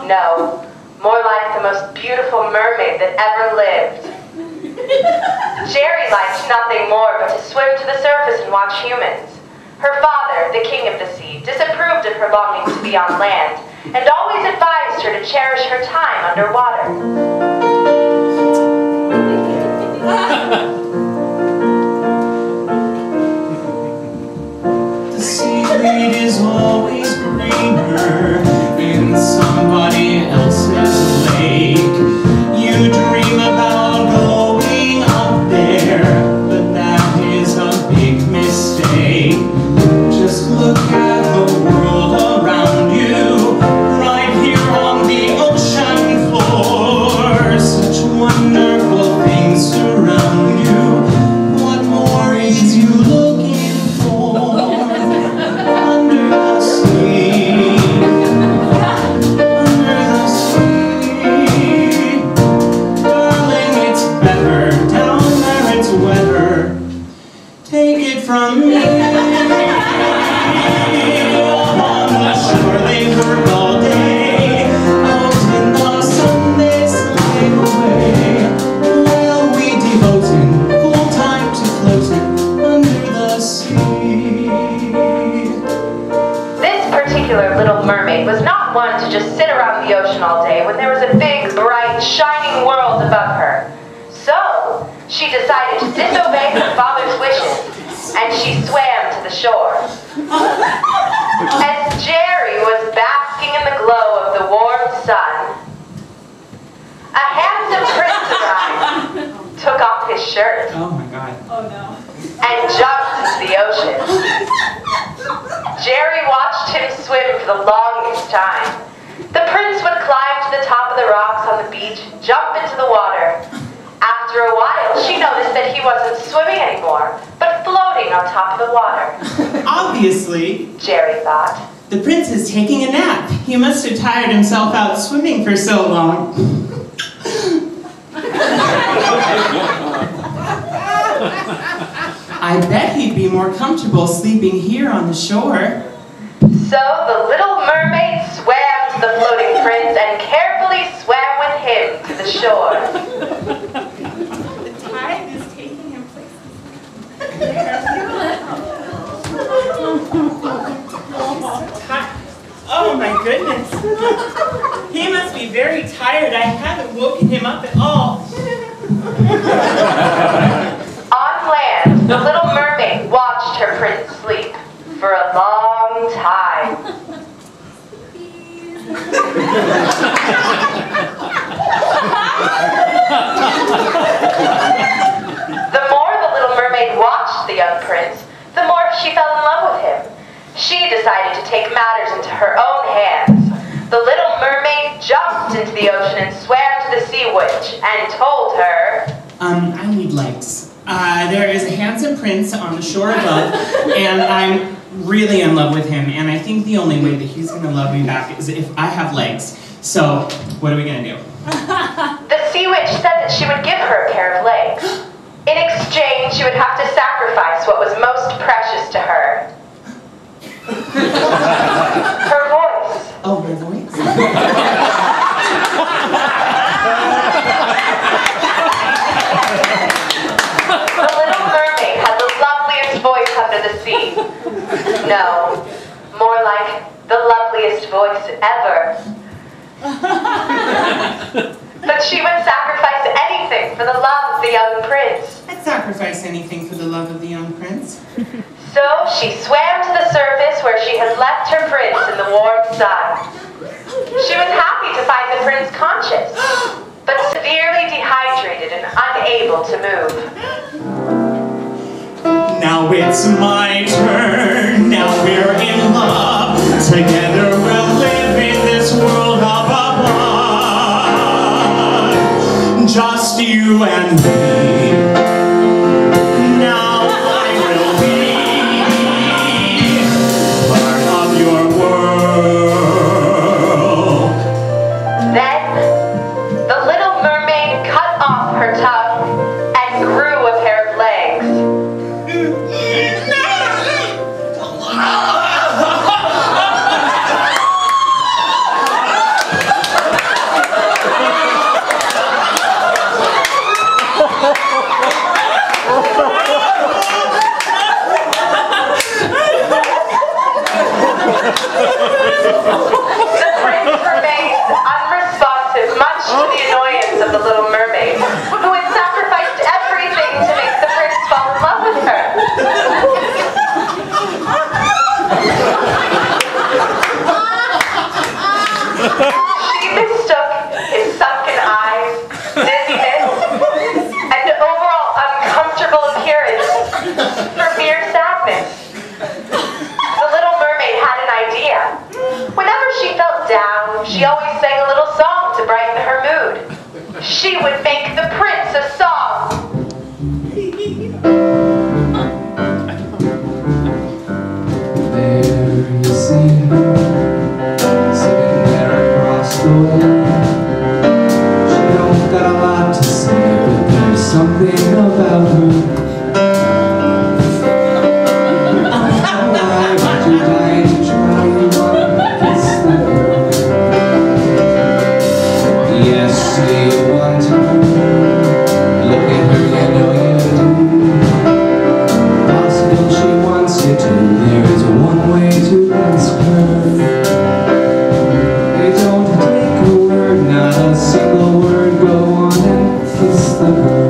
No, more like the most beautiful mermaid that ever lived. Geery liked nothing more but to swim to the surface and watch humans. Her father, the king of the sea, disapproved of her longing to be on land, and always advised her to cherish her time underwater. The seaweed is always greener in somebody else's lake. You dream about going up there, but that is a big mistake. Just look at the world around you, right here on the ocean floor. Such wonderful things surround you. What more is you looking for? Under the sea, under the sea. Darling, it's better down there, it's weather. Take it from me. On the shore they work all day, out in the sun they slave away, while we devoting full time to floating under the sea. This particular Little Mermaid was not one to just sit around the ocean all day when there was a big, bright, shining world above her. So, she decided to disobey her father's wishes, and she swam to the shore. As Geery was basking in the glow of the warm sun, a handsome prince arrived, took off his shirt, Oh my god. and jumped into the ocean. Geery watched him swim for the longest time. The prince would climb to the top of the rocks on the beach, jump into the water. After a while, she noticed that he wasn't swimming anymore, but floating on top of the water. Obviously, Geery thought. the prince is taking a nap. He must have tired himself out swimming for so long. I bet he'd be more comfortable sleeping here on the shore. So the Little Mermaid swam to the floating prince and carefully swam with him to the shore. The tide is taking him places. Oh my goodness. He must be very tired. I haven't woken him up at all. On land, the Little Mermaid watched her prince sleep for a long time. The more the Little Mermaid watched the young prince, the more she fell in love with him. She decided to take matters into her own hands. The Little Mermaid jumped into the ocean and swam to the sea witch and told her, I need legs. There is a handsome prince on the shore above, and I'm really in love with him, and I think the only way that he's going to love me back is if I have legs. So, what are we going to do? The sea witch said that she would give her a pair of legs. In exchange, she would have to sacrifice what was most precious to her. Her voice. Oh, my voice? The Little Mermaid had the loveliest voice under the sea. No, more like the loveliest voice ever. But she would sacrifice anything for the love of the young prince. I'd sacrifice anything for the love of the young prince. So she swam to the surface where she had left her prince in the warm sun. She was happy to find the prince conscious, but severely dehydrated and unable to move. Now it's my turn, now we're in love. Together we'll live in this world up above. Just you and me. Now I will be part of your world. Then, the Little Mermaid cut off her tongue and grew a pair of legs. The The prince remained unresponsive, much to the annoyance of the Little Mermaid, who had sacrificed everything to make the prince fall in love with her. She mistook his sunken eyes, dizziness, and overall uncomfortable appearance for mere sadness. The Little Mermaid had an idea. Whenever she felt down, she always sang a little song to brighten her mood. She would make the prince a song. There you see her, sitting there across the way. She don't got a lot to say, but there's something about her. Why would you die to try you want to kiss that girl? Yes, say you want her. Look at her, you know you do. Possible she wants you to. There is one way to ask her. They don't take a word, not a single word. Go on and kiss the girl.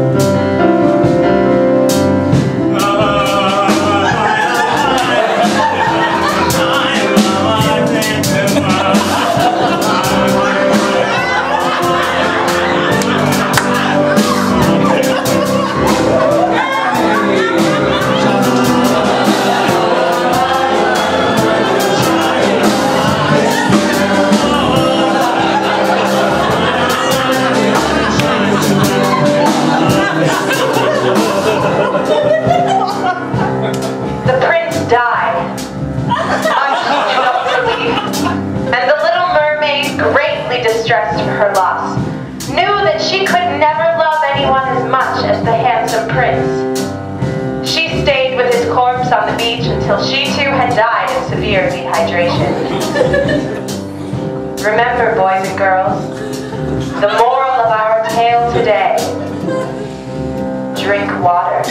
The prince died, much to Noel's relief, and the Little Mermaid, greatly distressed for her loss, knew that she could never love anyone as much as the handsome prince. She stayed with his corpse on the beach until she too had died of severe dehydration. Remember, boys and girls, the moral of our tale today: drink water.